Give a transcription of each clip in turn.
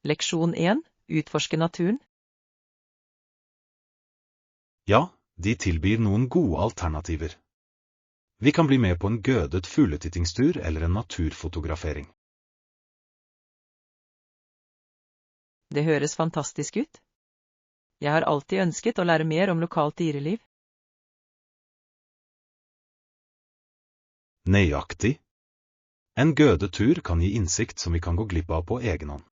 Leksjon 1. Utforske naturen. Ja, de tilbyr noen gode alternativer. Vi kan bli med på en gødet fugletittingstur eller en naturfotografering. Det høres fantastisk ut. Jeg har alltid ønsket å lære mer om lokalt dyreliv. Nøyaktig. En gødet tur kan gi innsikt som vi kan gå glipp av på egen hånd.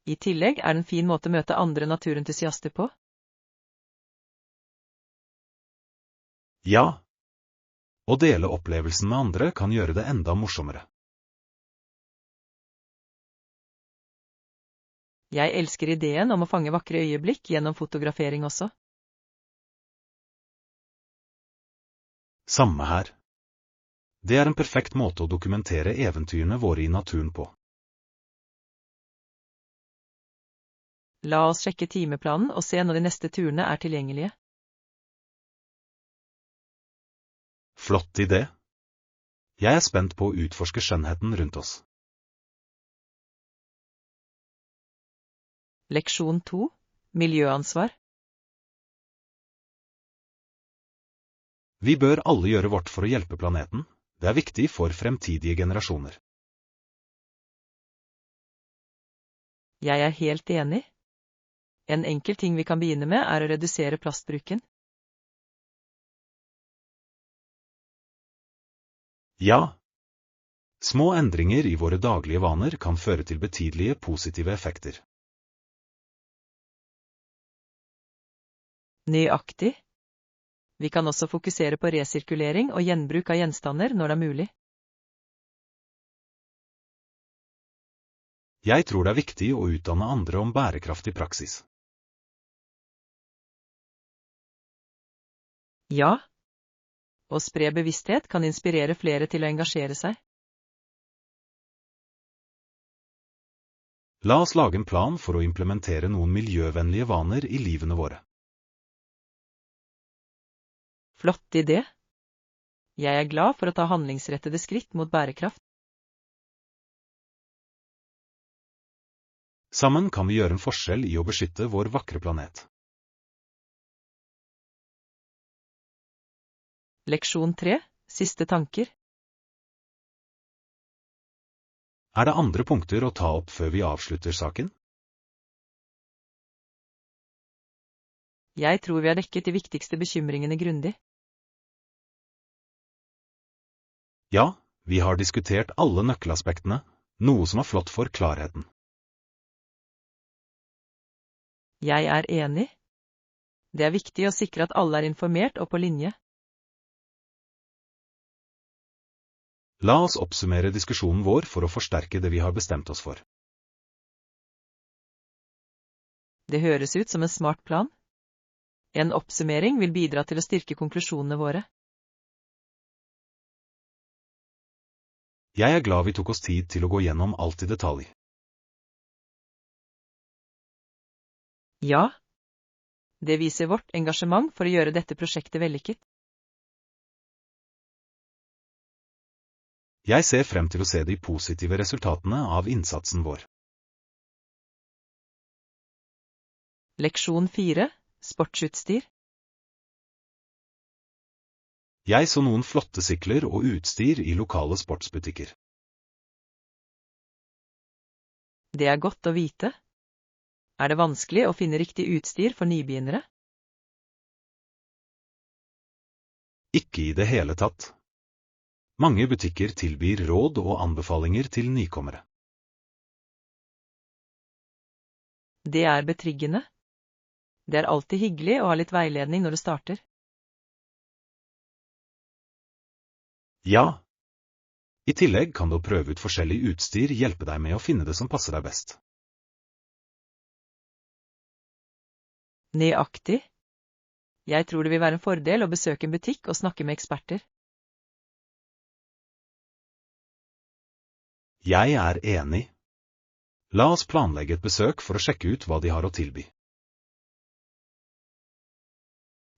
I tillegg er det en fin måte å møte andre naturentusiaster på. Ja. Å dele opplevelsen med andre kan gjøre det enda morsommere. Jeg elsker ideen om å fange vakre øyeblikk gjennom fotografering også. Samme her. Det er en perfekt måte å dokumentere eventyrene våre i naturen på. La oss sjekke timeplanen og se når de neste turene er tilgjengelige. Flott idé. Jeg er spent på å utforske skjønnheten rundt oss. Leksjon 2. Miljøansvar. Vi bør alle gjøre vårt for å hjelpe planeten. Det er viktig for fremtidige generasjoner. Jeg er helt enig. En enkel ting vi kan begynne med er å redusere plastbruken. Ja. Små endringer i våre daglige vaner kan føre til betydelige positive effekter. Nøyaktig. Vi kan også fokusere på resirkulering og gjenbruk av gjenstander når det er mulig. Jeg tror det er viktig å utdanne andre om bærekraftig praksis. Ja. Å spre bevissthet kan inspirere flere til å engasjere seg. La oss lage en plan for å implementere noen miljøvennlige vaner i livene våre. Flott idé. Jeg er glad for å ta handlingsrettede skritt mot bærekraft. Sammen kan vi gjøre en forskjell i å beskytte vår vakre planet. Leksjon 3. Siste tanker. Er det andre punkter å ta opp før vi avslutter saken? Jeg tror vi har dekket de viktigste bekymringene grundig. Ja, vi har diskutert alle nøkkelaspektene, noe som er flott for klarheten. Jeg er enig. Det er viktig å sikre at alle er informert og på linje. La oss oppsummere diskusjonen vår for å forsterke det vi har bestemt oss for. Det høres ut som en smart plan. En oppsummering vil bidra til å styrke konklusjonene våre. Jeg er glad vi tok oss tid til å gå gjennom alt i detalj. Ja. Det viser vårt engasjement for å gjøre dette prosjektet vellykket. Jeg ser frem til å se de positive resultatene av innsatsen vår. Leksjon 4. Sportsutstyr. Jeg så noen flotte sykler og utstyr i lokale sportsbutikker. Det er godt å vite. Er det vanskelig å finne riktig utstyr for nybegynnere? Ikke i det hele tatt. Mange butikker tilbyr råd og anbefalinger til nykommere. Det er betryggende. Det er alltid hyggelig å ha litt veiledning når du starter. Ja. I tillegg kan du prøve ut forskjellig utstyr hjelpe deg med å finne det som passer deg best. Nøyaktig. Jeg tror det vil være en fordel å besøke en butikk og snakke med eksperter. Jeg er enig. La oss planlegge et besøk for å sjekke ut hva de har å tilby.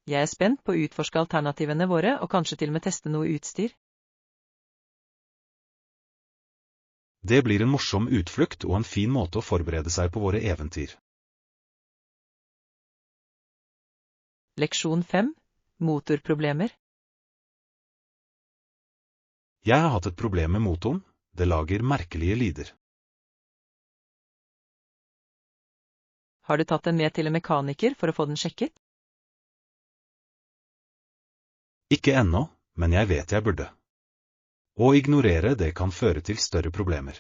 Jeg er spent på å utforske alternativene våre og kanskje til og med teste noe utstyr. Det blir en morsom utflukt og en fin måte å forberede seg på våre eventyr. Leksjon 5. Motorproblemer. Jeg har hatt et problem med motoren, det lager merkelige lyder. Har du tatt den med til en mekaniker for å få den sjekket? Ikke ennå, men jeg vet jeg burde. Å ignorere det kan føre til større problemer.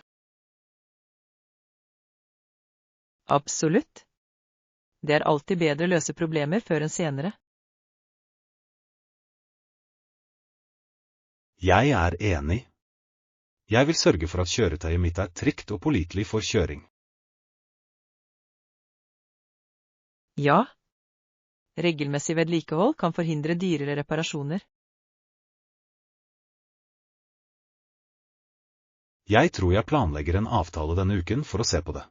Absolutt. Det er alltid bedre å løse problemer før enn senere. Jeg er enig. Jeg vil sørge for at kjøretøyet mitt er trygt og pålitelig for kjøring. Ja. Regelmessig vedlikehold kan forhindre dyrere reparasjoner. Jeg tror jeg planlegger en avtale denne uken for å se på det.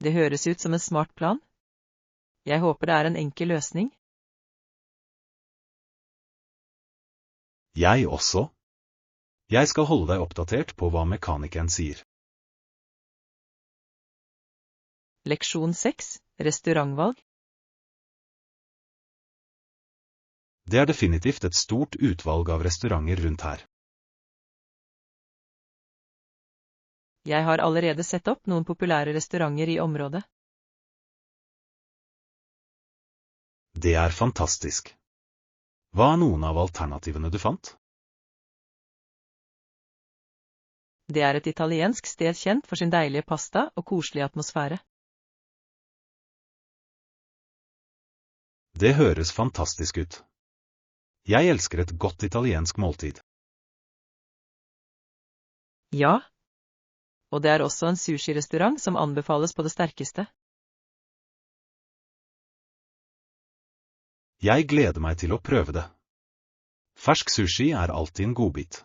Det høres ut som en smart plan. Jeg håper det er en enkel løsning. Jeg også. Jeg skal holde deg oppdatert på hva mekanikeren sier. Leksjon 6. Restaurantvalg. Det er definitivt et stort utvalg av restauranter rundt her. Jeg har allerede sett opp noen populære restauranter i området. Det er fantastisk. Hva er noen av alternativene du fant? Det er et italiensk sted kjent for sin deilige pasta og koselige atmosfære. Det høres fantastisk ut. Jeg elsker et godt italiensk måltid. Ja. Og det er også en sushi-restaurant som anbefales på det sterkeste. Jeg gleder meg til å prøve det. Fersk sushi er alltid en godbit.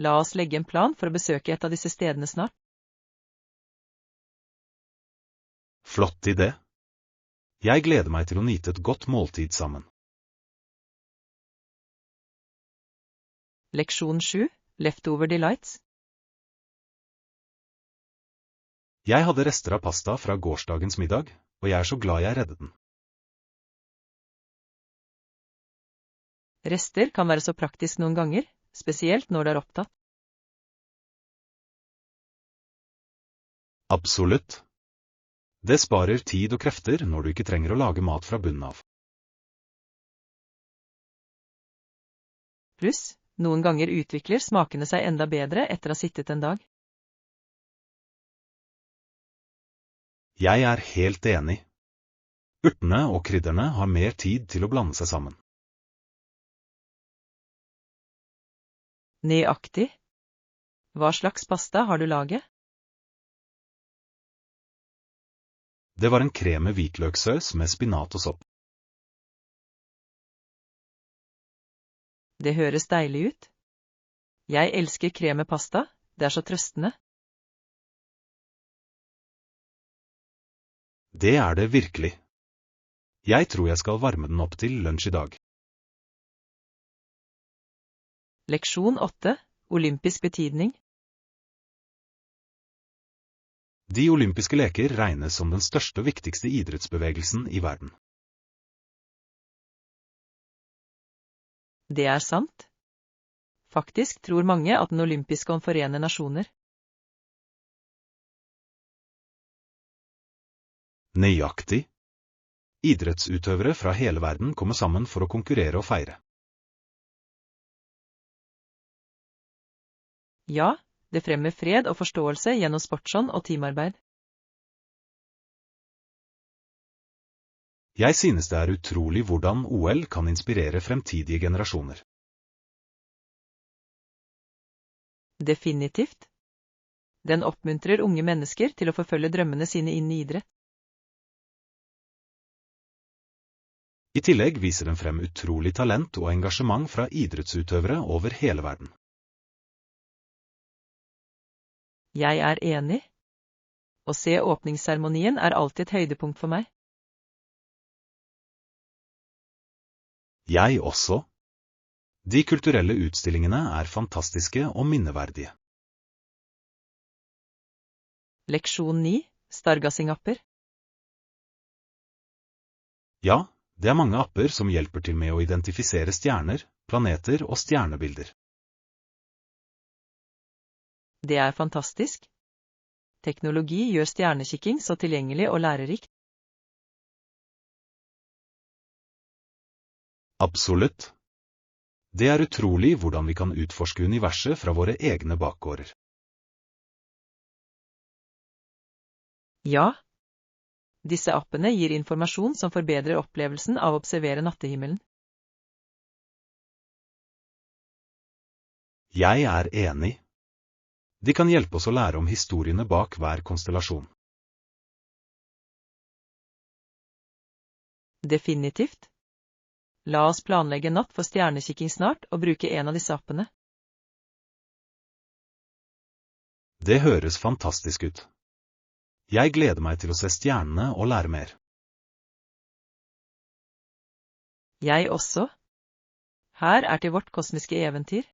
La oss legge en plan for å besøke et av disse stedene snart. Flott idé. Jeg gleder meg til å nyte et godt måltid sammen. Leksjon 7. Leftover delights. Jeg hadde rester av pasta fra gårsdagens middag, og jeg er så glad jeg reddet den. Rester kan være så praktisk noen ganger, spesielt når du er opptatt. Absolutt. Det sparer tid og krefter når du ikke trenger å lage mat fra bunnen av. Pluss, noen ganger utvikler smakene seg enda bedre etter å ha sittet en dag. Jeg er helt enig. Urtene og krydderne har mer tid til å blande seg sammen. Nøyaktig. Hva slags pasta har du laget? Det var en krem med hvitløkssaus med spinat og sopp. Det høres deilig ut. Jeg elsker krem med pasta, det er så trøstende. Det er det virkelig. Jeg tror jeg skal varme den opp til lunsj i dag. Leksjon 8. Olympisk betydning. De olympiske leker regnes som den største og viktigste idrettsbevegelsen i verden. Det er sant. Faktisk tror mange at den olympiske kan forene nasjoner. Nøyaktig. Idrettsutøvere fra hele verden kommer sammen for å konkurrere og feire. Ja, det fremmer fred og forståelse gjennom sportsånd og teamarbeid. Jeg synes det er utrolig hvordan OL kan inspirere fremtidige generasjoner. Definitivt. Den oppmuntrer unge mennesker til å forfølge drømmene sine inn i idrett. I tillegg viser den frem utrolig talent og engasjement fra idrettsutøvere over hele verden. Jeg er enig. Å se åpningsseremonien er alltid et høydepunkt for meg. Jeg også. De kulturelle utstillingene er fantastiske og minneverdige. Leksjon 9. Stargazing-apper. Ja, det er mange apper som hjelper til med å identifisere stjerner, planeter og stjernebilder. Det er fantastisk. Teknologi gjør stjernekikking så tilgjengelig og lærerikt. Absolutt. Det er utrolig hvordan vi kan utforske universet fra våre egne bakgårder. Ja. Disse appene gir informasjon som forbedrer opplevelsen av å observere nattehimmelen. Jeg er enig. De kan hjelpe oss å lære om historiene bak hver konstellasjon. Definitivt. La oss planlegge en natt for stjernekikking snart og bruke en av disse appene. Det høres fantastisk ut. Jeg gleder meg til å se stjernene og lære mer. Jeg også. Her er til vårt kosmiske eventyr.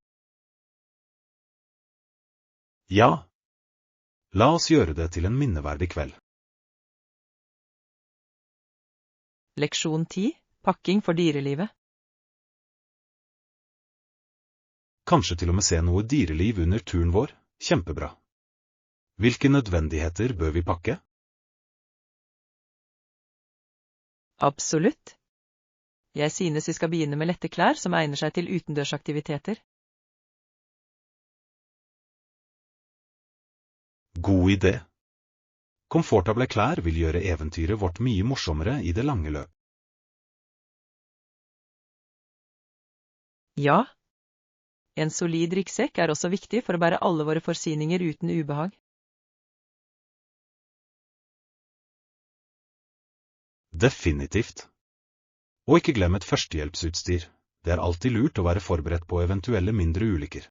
Ja. La oss gjøre det til en minneverdig kveld. Leksjon 10. Pakking for dyrelivet. Kanskje til og med se noe dyreliv under turen vår. Kjempebra. Hvilke nødvendigheter bør vi pakke? Absolutt. Jeg synes vi skal begynne med lette klær som egner seg til utendørsaktiviteter. God idé. Komfortable klær vil gjøre eventyret vårt mye morsommere i det lange løp. Ja. En solid ryggsekk er også viktig for å bære alle våre forsyninger uten ubehag. Definitivt. Og ikke glem et førstehjelpsutstyr. Det er alltid lurt å være forberedt på eventuelle mindre ulykker.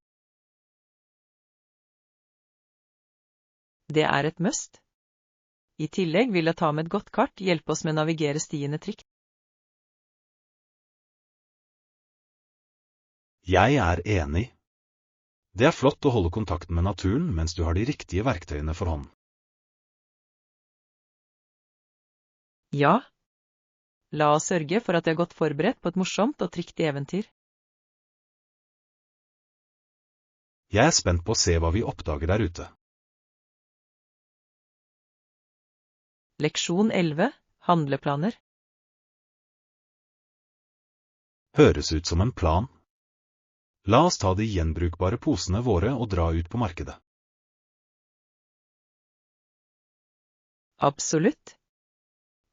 Det er et must. I tillegg vil å ta med et godt kart hjelpe oss med å navigere stiene trygt. Jeg er enig. Det er flott å holde kontakten med naturen mens du har de riktige verktøyene for hånden. Ja. La oss sørge for at vi er godt forberedt på et morsomt og trygt eventyr. Jeg er spent på å se hva vi oppdager der ute. Leksjon 11. Handleplaner. Høres ut som en plan. La oss ta de gjenbrukbare posene våre og dra ut på markedet. Absolutt.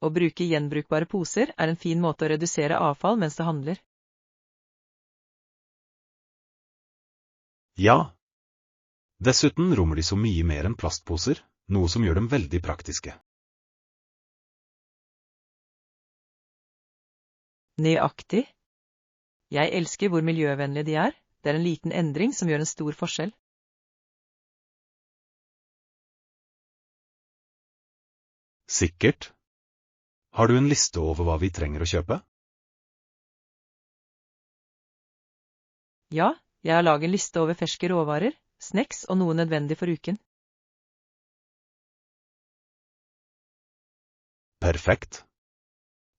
Å bruke gjenbrukbare poser er en fin måte å redusere avfall mens det handler. Ja. Dessuten rommer de så mye mer enn plastposer, noe som gjør dem veldig praktiske. Nøyaktig. Jeg elsker hvor miljøvennlige de er. Det er en liten endring som gjør en stor forskjell. Sikkert. Har du en liste over hva vi trenger å kjøpe? Ja, jeg har laget en liste over ferske råvarer, snacks og noe nødvendig for uken. Perfekt.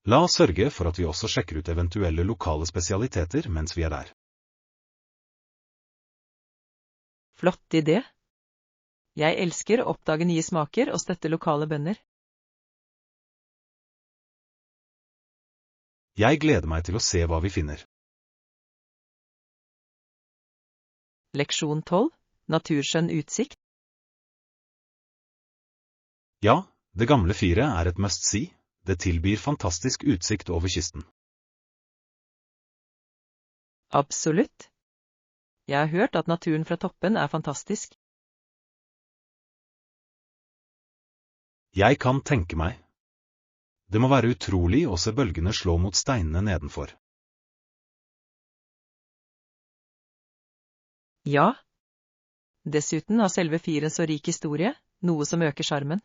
La oss sørge for at vi også sjekker ut eventuelle lokale spesialiteter mens vi er der. Flott idé. Jeg elsker å oppdage nye smaker og støtte lokale bønder. Jeg gleder meg til å se hva vi finner. Leksjon 12. Naturskjønn utsikt. Ja, det gamle firet er et must-see. Det tilbyr fantastisk utsikt over kysten. Absolutt. Jeg har hørt at naturen fra toppen er fantastisk. Jeg kan tenke meg. Det må være utrolig å se bølgene slå mot steinene nedenfor. Ja. Dessuten har selve firen så rik historie, noe som øker sjarmen.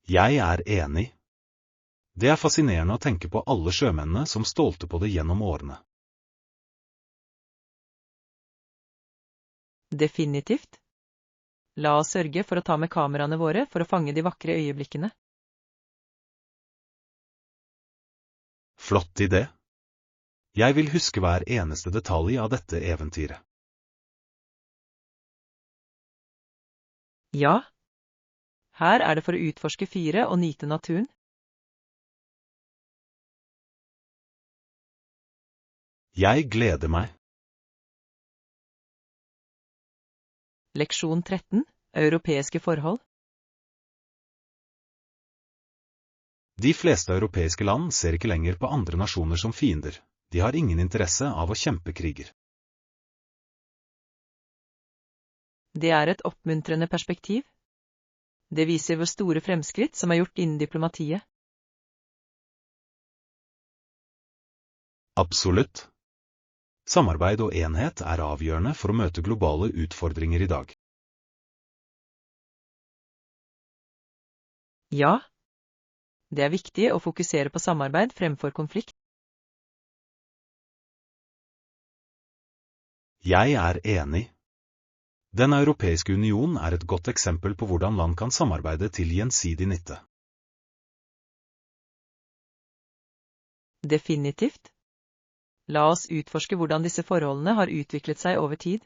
Jeg er enig. Det er fascinerende å tenke på alle sjømennene som stolte på det gjennom årene. Definitivt. La oss sørge for å ta med kameraene våre for å fange de vakre øyeblikkene. Flott idé. Jeg vil huske hver eneste detalj av dette eventyret. Ja. Her er det for å utforske fyret og nyte naturen. Jeg gleder meg. Leksjon 13. Europeiske forhold. De fleste europeiske land ser ikke lenger på andre nasjoner som fiender. De har ingen interesse av å kjempe kriger. Det er et oppmuntrende perspektiv. Det viser hvor store fremskritt som er gjort innen diplomatiet. Absolutt. Samarbeid og enhet er avgjørende for å møte globale utfordringer i dag. Ja. Det er viktig å fokusere på samarbeid fremfor konflikt. Jeg er enig. Den europeiske union er et godt eksempel på hvordan land kan samarbeide til gjensidig nytte. Definitivt. La oss utforske hvordan disse forholdene har utviklet seg over tid.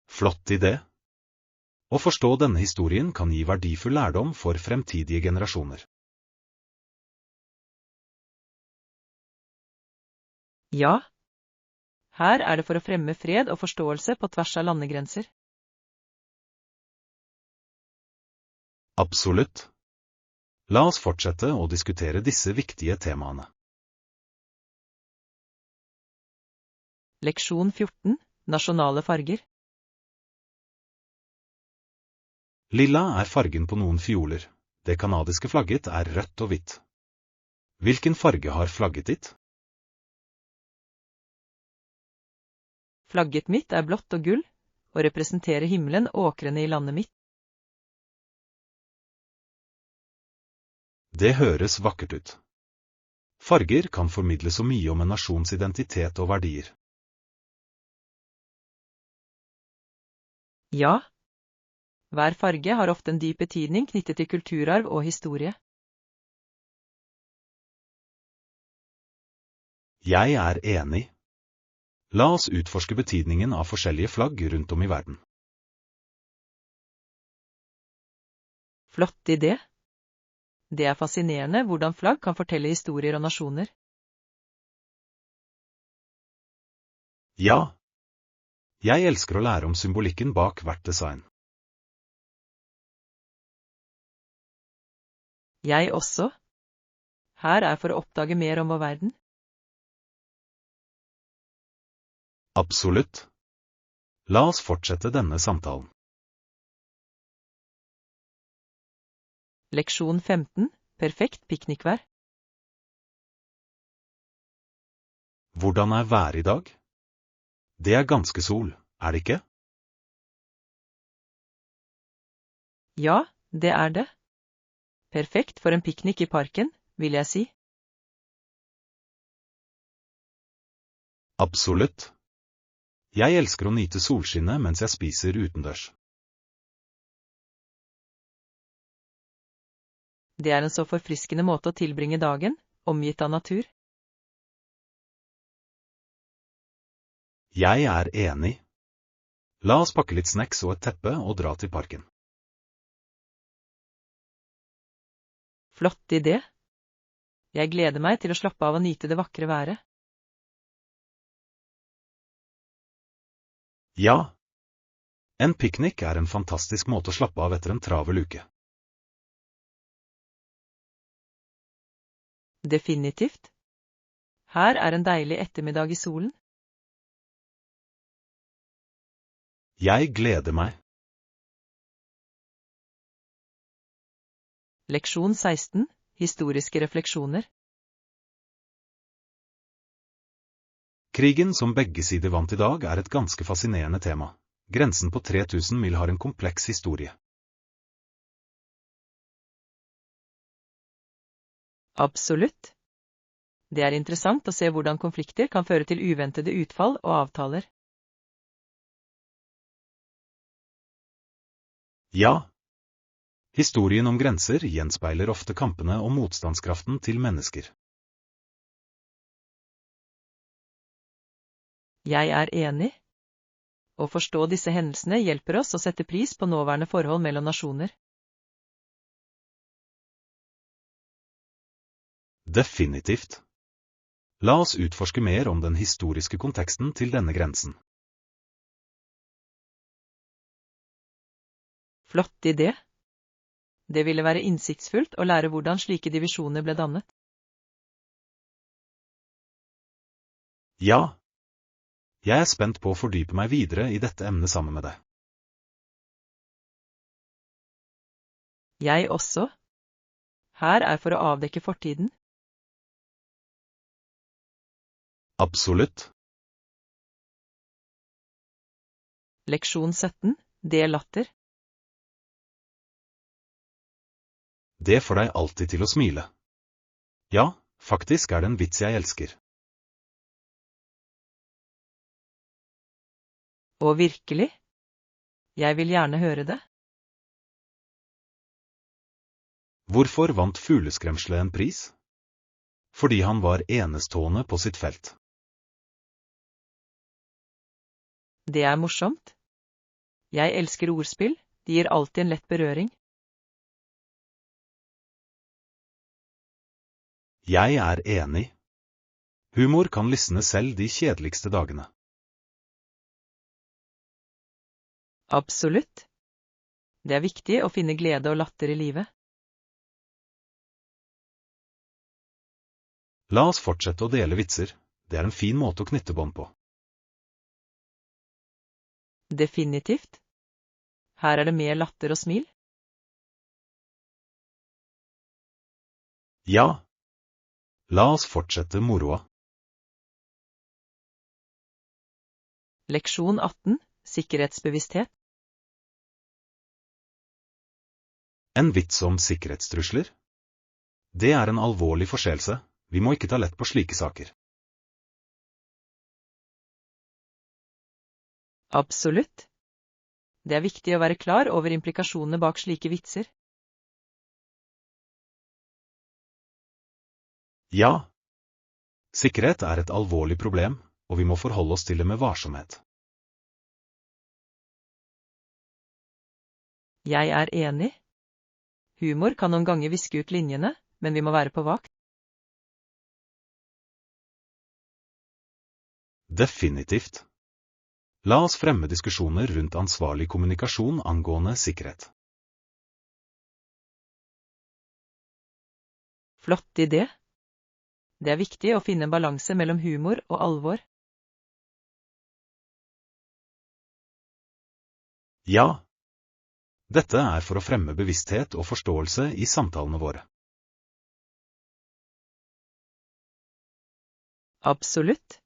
Flott idé. Å forstå denne historien kan gi verdifull lærdom for fremtidige generasjoner. Ja. Her er det for å fremme fred og forståelse på tvers av landegrenser. Absolutt. La oss fortsette å diskutere disse viktige temaene. Leksjon 14. Nasjonale farger. Lilla er fargen på noen fioler. Det kanadiske flagget er rødt og hvitt. Hvilken farge har flagget ditt? Flagget mitt er blått og gull, og representerer himmelen og åkrene i landet mitt. Det høres vakkert ut. Farger kan formidle så mye om en nasjons identitet og verdier. Ja. Hver farge har ofte en dyp betydning knyttet til kulturarv og historie. Jeg er enig. La oss utforske betydningen av forskjellige flagg rundt om i verden. Flott idé. Det er fascinerende hvordan flagg kan fortelle historier og nasjoner. Ja. Jeg elsker å lære om symbolikken bak hvert design. Jeg også. Her er for å oppdage mer om vår verden. Absolutt. La oss fortsette denne samtalen. Leksjon 15. Perfekt piknikvær. Hvordan er været i dag? Det er ganske sol, er det ikke? Ja, det er det. Perfekt for en piknik i parken, vil jeg si. Absolutt. Jeg elsker å nyte solskinnet mens jeg spiser utendørs. Det er en så forfriskende måte å tilbringe dagen, omgitt av natur. Jeg er enig. La oss pakke litt snacks og et teppe og dra til parken. Flott idé. Jeg gleder meg til å slappe av og nyte det vakre været. Ja. En piknik er en fantastisk måte å slappe av etter en travel uke. Definitivt. Her er en deilig ettermiddag i solen. Jeg gleder meg. Leksjon 16. Historiske refleksjoner. Krigen som begge sider vant i dag er et ganske fascinerende tema. Grensen på 3000 mil har en kompleks historie. Absolutt. Det er interessant å se hvordan konflikter kan føre til uventede utfall og avtaler. Ja. Historien om grenser gjenspeiler ofte kampene og motstandskraften til mennesker. Jeg er enig. Å forstå disse hendelsene hjelper oss å sette pris på nåværende forhold mellom nasjoner. Definitivt. La oss utforske mer om den historiske konteksten til denne grensen. Flott idé. Det ville være innsiktsfullt å lære hvordan slike divisjoner ble dannet. Ja. Jeg er spent på å fordype meg videre i dette emnet sammen med deg. Jeg også. Her er for å avdekke fortiden. Absolutt. Leksjon 17. Del latter. Det får deg alltid til å smile. Ja, faktisk er det en vits jeg elsker. Og virkelig? Jeg vil gjerne høre det. Hvorfor vant fugleskremselet en pris? Fordi han var enestående på sitt felt. Det er morsomt. Jeg elsker ordspill, de gir alltid en lett berøring. Jeg er enig. Humor kan lysne selv de kjedeligste dagene. Absolutt. Det er viktig å finne glede og latter i livet. La oss fortsette å dele vitser. Det er en fin måte å knytte bånd på. Definitivt. Her er det mer latter og smil. Ja. La oss fortsette moroa. Leksjon 18. Sikkerhetsbevissthet. En vits om sikkerhetstrusler? Det er en alvorlig forseelse. Vi må ikke ta lett på slike saker. Absolutt. Det er viktig å være klar over implikasjonene bak slike vitser. Ja. Sikkerhet er et alvorlig problem, og vi må forholde oss til det med varsomhet. Jeg er enig. Humor kan noen ganger viske ut linjene, men vi må være på vakt. Definitivt. La oss fremme diskusjoner rundt ansvarlig kommunikasjon angående sikkerhet. Flott idé. Det er viktig å finne en balanse mellom humor og alvor. Ja. Dette er for å fremme bevissthet og forståelse i samtalene våre. Absolutt.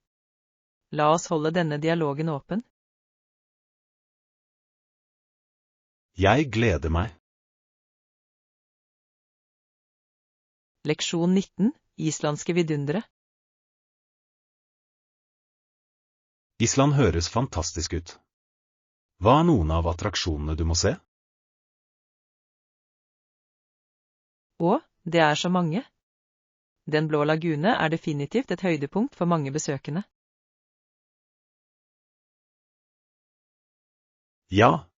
La oss holde denne dialogen åpen. Jeg gleder meg. Leksjon 19. Islandske vidundere. Island høres fantastisk ut. Hva er noen av attraksjonene du må se? Og, det er så mange. Den blå lagune er definitivt et høydepunkt for mange besøkende. Ja.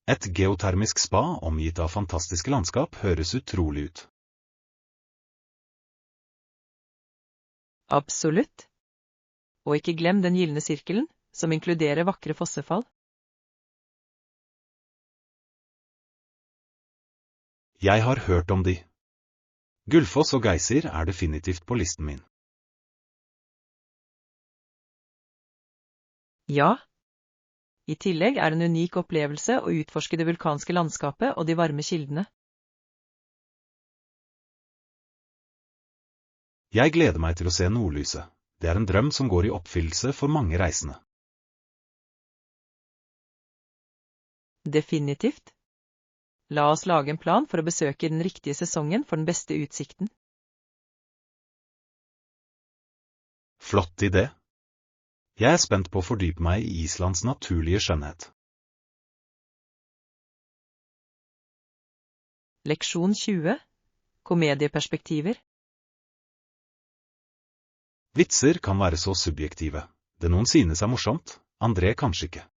Et geotermisk spa omgitt av fantastiske landskap høres utrolig ut. Absolutt. Og ikke glem den gylne sirkelen, som inkluderer vakre fossefall. Jeg har hørt om de. Gullfoss og Geysir er definitivt på listen min. Ja. I tillegg er det en unik opplevelse å utforske det vulkanske landskapet og de varme kildene. Jeg gleder meg til å se nordlyset. Det er en drøm som går i oppfyllelse for mange reisende. Definitivt. La oss lage en plan for å besøke den riktige sesongen for den beste utsikten. Flott idé. Jeg er spent på å fordype meg i Islands naturlige skjønnhet. Leksjon 20. Komedieperspektiver. Vitser kan være så subjektive. Det noen synes er morsomt, andre kanskje ikke.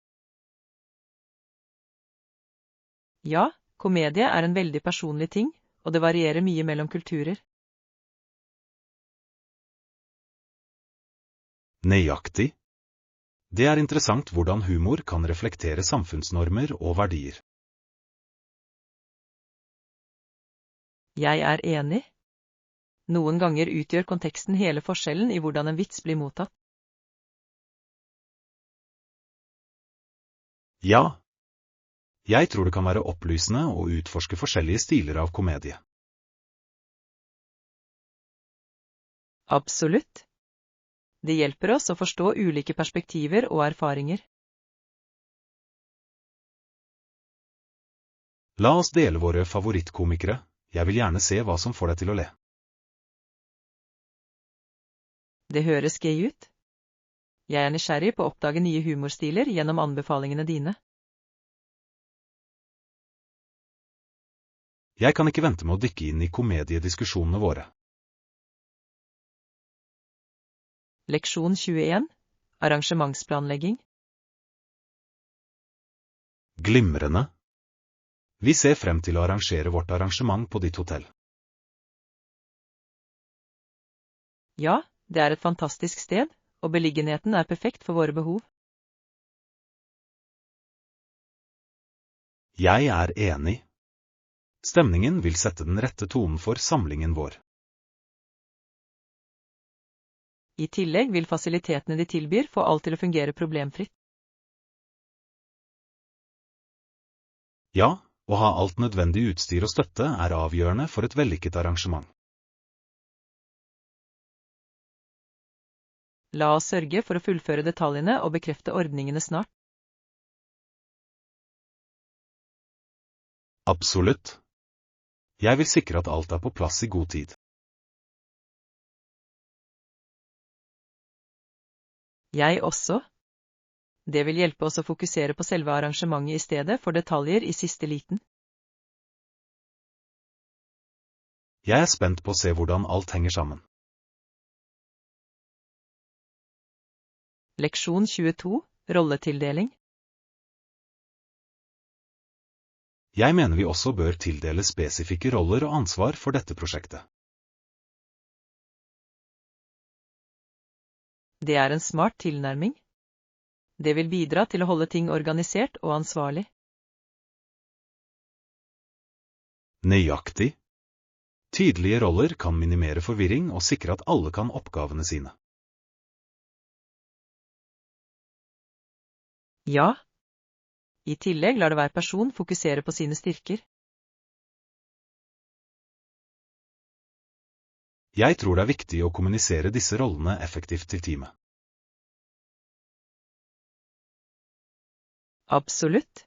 Ja, komedie er en veldig personlig ting, og det varierer mye mellom kulturer. Nøyaktig. Det er interessant hvordan humor kan reflektere samfunnsnormer og verdier. Jeg er enig. Noen ganger utgjør konteksten hele forskjellen i hvordan en vits blir mottatt. Ja. Jeg tror det kan være opplysende å utforske forskjellige stiler av komedie. Absolutt. Det hjelper oss å forstå ulike perspektiver og erfaringer. La oss dele våre favorittkomikere. Jeg vil gjerne se hva som får deg til å le. Det høres gøy ut. Jeg er nysgjerrig på å oppdage nye humorstiler gjennom anbefalingene dine. Jeg kan ikke vente med å dykke inn i komediediskusjonene våre. Leksjon 21. Arrangementsplanlegging. Glimrende. Vi ser frem til å arrangere vårt arrangement på ditt hotell. Ja, det er et fantastisk sted, og beliggenheten er perfekt for våre behov. Jeg er enig. Stemningen vil sette den rette tonen for samlingen vår. I tillegg vil fasilitetene de tilbyr få alt til å fungere problemfritt. Ja, å ha alt nødvendig utstyr og støtte er avgjørende for et vellykket arrangement. La oss sørge for å fullføre detaljene og bekrefte ordningene snart. Absolutt. Jeg vil sikre at alt er på plass i god tid. Jeg også. Det vil hjelpe oss å fokusere på selve arrangementet i stedet for detaljer i siste liten. Jeg er spent på å se hvordan alt henger sammen. Leksjon 22. Rolletildeling. Jeg mener vi også bør tildele spesifikke roller og ansvar for dette prosjektet. Det er en smart tilnærming. Det vil bidra til å holde ting organisert og ansvarlig. Nøyaktig. Tydelige roller kan minimere forvirring og sikre at alle kan oppgavene sine. Ja. I tillegg lar det hver person fokusere på sine styrker. Jeg tror det er viktig å kommunisere disse rollene effektivt til teamet. Absolutt.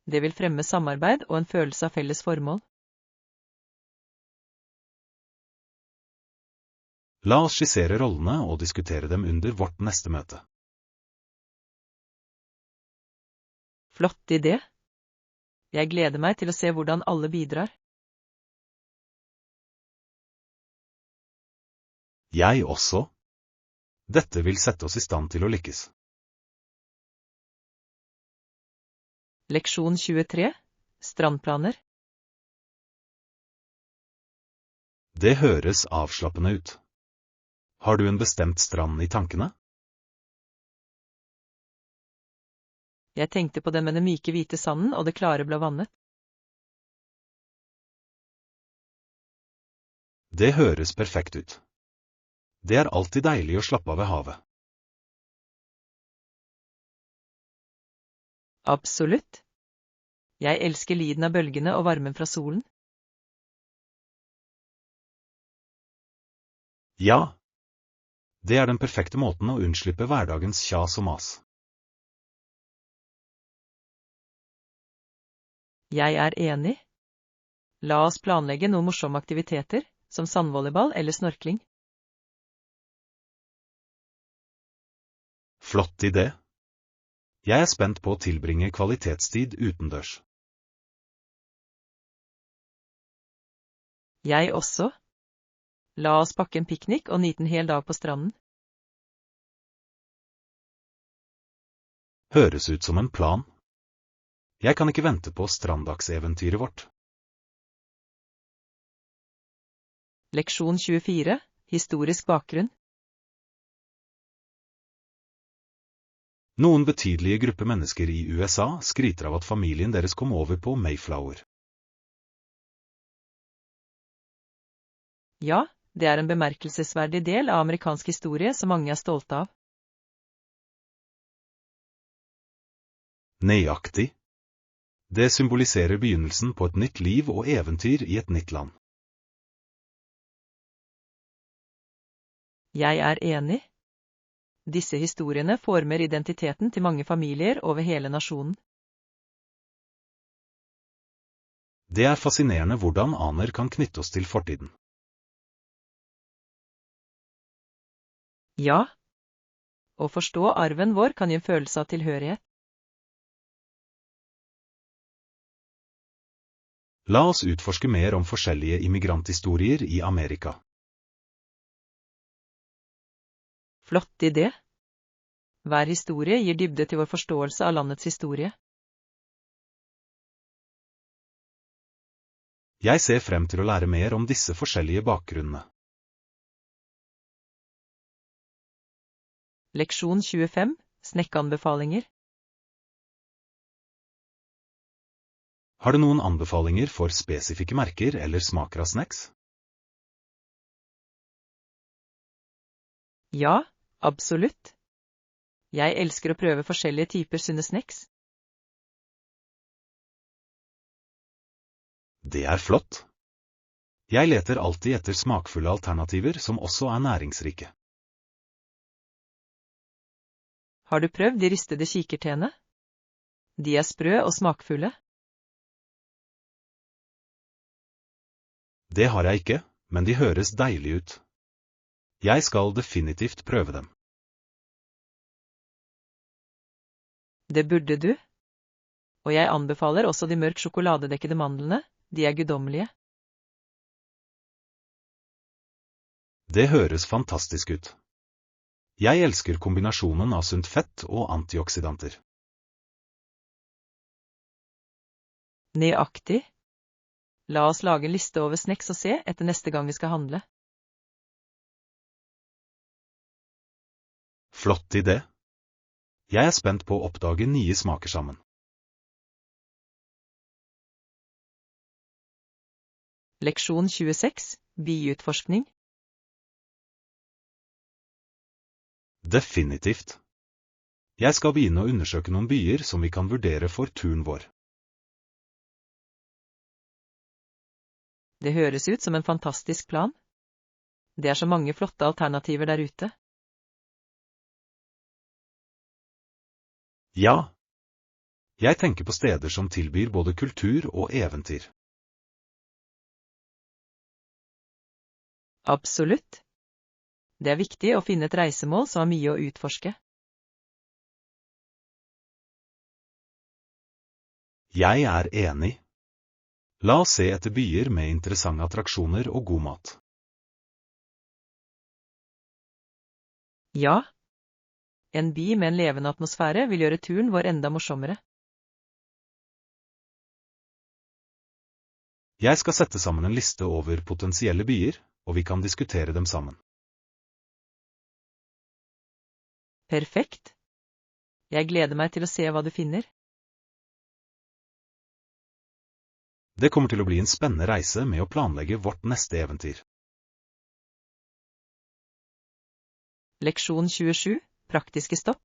Det vil fremme samarbeid og en følelse av felles formål. La oss skissere rollene og diskutere dem under vårt neste møte. Flott idé. Jeg gleder meg til å se hvordan alle bidrar. Jeg også. Dette vil sette oss i stand til å lykkes. Leksjon 23. Strandplaner. Det høres avslappende ut. Har du en bestemt strand i tankene? Jeg tenkte på den med den myke hvite sanden og det klare blå vannet. Det høres perfekt ut. Det er alltid deilig å slappe av ved havet. Absolutt. Jeg elsker lyden av bølgene og varmen fra solen. Ja. Det er den perfekte måten å unnslippe hverdagens kjas og mas. Jeg er enig. La oss planlegge noen morsomme aktiviteter, som sandvolleyball eller snorkling. Flott idé. Jeg er spent på å tilbringe kvalitetstid utendørs. Jeg også. La oss pakke en piknik og nyte en hel dag på stranden. Høres ut som en plan. Jeg kan ikke vente på stranddagseventyret vårt. Leksjon 24. Historisk bakgrunn. Noen betydelige grupper mennesker i USA skryter av at familien deres kom over på Mayflower. Ja, det er en bemerkelsesverdig del av amerikansk historie som mange er stolte av. Nøyaktig. Det symboliserer begynnelsen på et nytt liv og eventyr i et nytt land. Jeg er enig. Disse historiene former identiteten til mange familier over hele nasjonen. Det er fascinerende hvordan aner kan knytte oss til fortiden. Ja. Å forstå arven vår kan gi en følelse av tilhørighet. La oss utforske mer om forskjellige immigranthistorier i Amerika. Flott idé. Hver historie gir dybde til vår forståelse av landets historie. Jeg ser frem til å lære mer om disse forskjellige bakgrunnene. Leksjon 25. Snekkanbefalinger. Har du noen anbefalinger for spesifikke merker eller smaker av snacks? Ja, absolutt. Jeg elsker å prøve forskjellige typer sunne snacks. Det er flott. Jeg leter alltid etter smakfulle alternativer som også er næringsrike. Har du prøvd de ristede kikertene? De er sprø og smakfulle. Det har jeg ikke, men de høres deilig ut. Jeg skal definitivt prøve dem. Det burde du. Og jeg anbefaler også de mørk sjokoladedekkede mandlene, de er guddommelige. Det høres fantastisk ut. Jeg elsker kombinasjonen av sunt fett og antioksidanter. Nøyaktig. La oss lage en liste over snacks og se etter neste gang vi skal handle. Flott idé. Jeg er spent på å oppdage nye smaker sammen. Leksjon 26. Byutforskning. Definitivt. Jeg skal begynne å undersøke noen byer som vi kan vurdere for turen vår. Det høres ut som en fantastisk plan. Det er så mange flotte alternativer der ute. Ja. Jeg tenker på steder som tilbyr både kultur og eventyr. Absolutt. Det er viktig å finne et reisemål som har mye å utforske. Jeg er enig. La oss se etter byer med interessante attraksjoner og god mat. Ja. En by med en levende atmosfære vil gjøre turen vår enda morsommere. Jeg skal sette sammen en liste over potensielle byer, og vi kan diskutere dem sammen. Perfekt. Jeg gleder meg til å se hva du finner. Det kommer til å bli en spennende reise med å planlegge vårt neste eventyr. Leksjon 27. Praktiske stopp.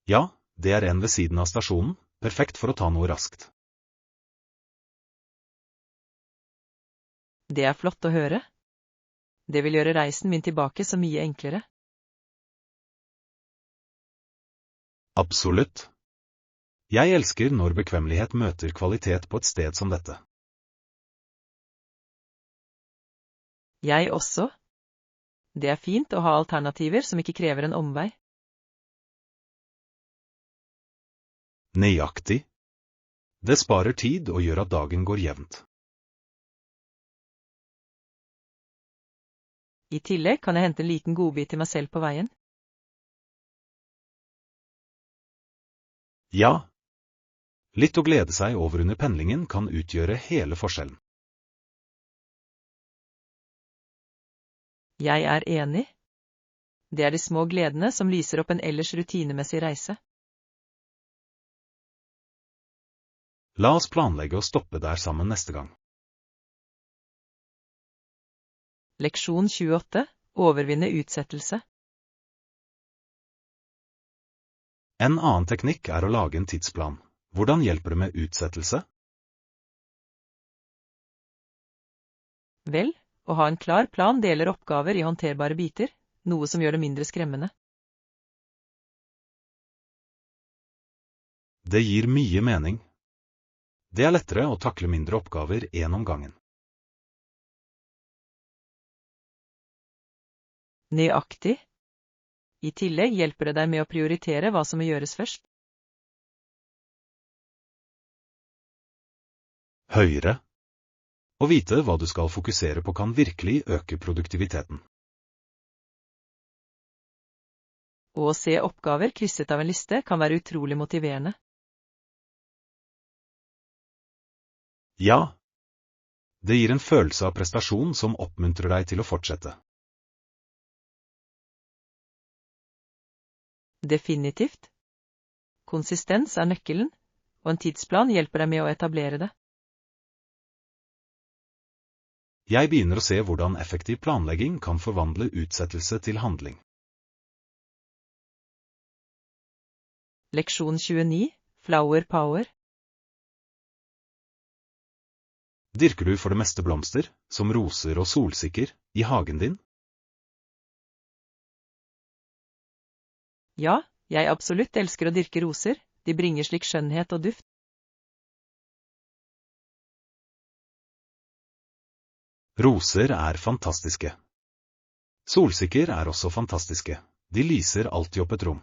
Ja, det er en ved siden av stasjonen, perfekt for å ta noe raskt. Det er flott å høre. Det vil gjøre reisen min tilbake så mye enklere. Absolutt. Jeg elsker når bekvemmelighet møter kvalitet på et sted som dette. Jeg også. Det er fint å ha alternativer som ikke krever en omvei. Nøyaktig. Det sparer tid og gjør at dagen går jevnt. I tillegg kan jeg hente en liten godbit til meg selv på veien. Ja. Litt å glede seg over under pendlingen kan utgjøre hele forskjellen. Jeg er enig. Det er de små gledene som lyser opp en ellers rutinemessig reise. La oss planlegge å stoppe der sammen neste gang. Leksjon 28. Overvinne utsettelse. En annen teknikk er å lage en tidsplan. Hvordan hjelper det med utsettelse? Vel, å ha en klar plan deler oppgaver i håndterbare biter, noe som gjør det mindre skremmende. Det gir mye mening. Det er lettere å takle mindre oppgaver en om gangen. Nøyaktig. I tillegg hjelper det deg med å prioritere hva som må gjøres først. Høyere. Å vite hva du skal fokusere på kan virkelig øke produktiviteten. Og å se oppgaver krysset av en liste kan være utrolig motiverende. Ja. Det gir en følelse av prestasjon som oppmuntrer deg til å fortsette. Definitivt. Konsistens er nøkkelen, og en tidsplan hjelper deg med å etablere det. Jeg begynner å se hvordan effektiv planlegging kan forvandle utsettelse til handling. Leksjon 29. Flower Power. Dyrker du for det meste blomster, som roser og solsikker, i hagen din? Ja, jeg absolutt elsker å dyrke roser, de bringer slik skjønnhet og duft. Roser er fantastiske. Solsikker er også fantastiske, de lyser alltid opp et rom.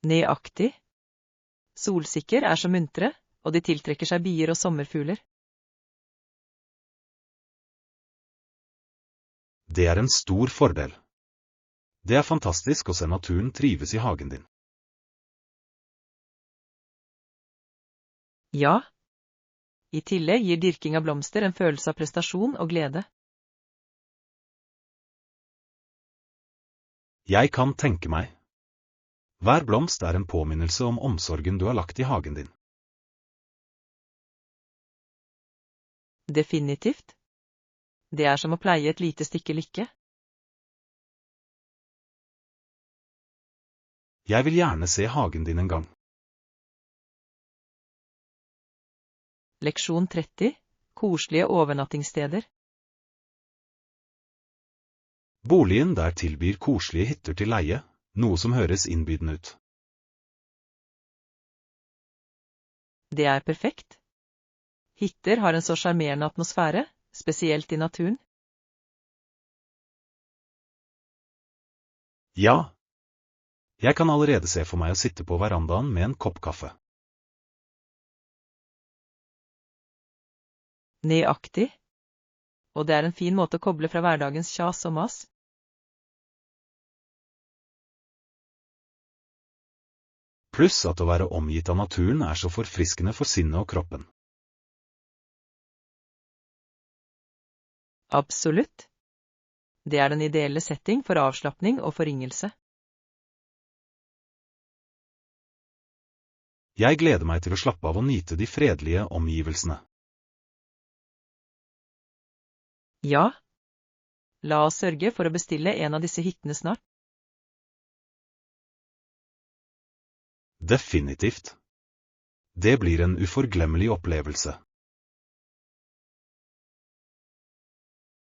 Nøyaktig. Solsikker er så muntre, og de tiltrekker seg bier og sommerfugler. Det er en stor fordel. Det er fantastisk å se naturen trives i hagen din. Ja. I tillegg gir dyrking av blomster en følelse av prestasjon og glede. Jeg kan tenke meg. Hver blomst er en påminnelse om omsorgen du har lagt i hagen din. Definitivt. Det er som å pleie et lite stykke lykke. Jeg vil gjerne se hagen din en gang. Leksjon 30. Koselige overnattingssteder. Boligen der tilbyr koselige hytter til leie, noe som høres innbydende ut. Det er perfekt. Hytter har en så sjarmerende atmosfære, spesielt i naturen. Ja. Jeg kan allerede se for meg å sitte på verandaen med en kopp kaffe. Nøyaktig. Og det er en fin måte å koble fra hverdagens kjas og mas. Pluss at å være omgitt av naturen er så forfriskende for sinnet og kroppen. Absolutt. Det er den ideelle setting for avslapping og forringelse. Jeg gleder meg til å slappe av og nyte de fredelige omgivelsene. Ja. La oss sørge for å bestille en av disse hyttene snart. Definitivt. Det blir en uforglemmelig opplevelse.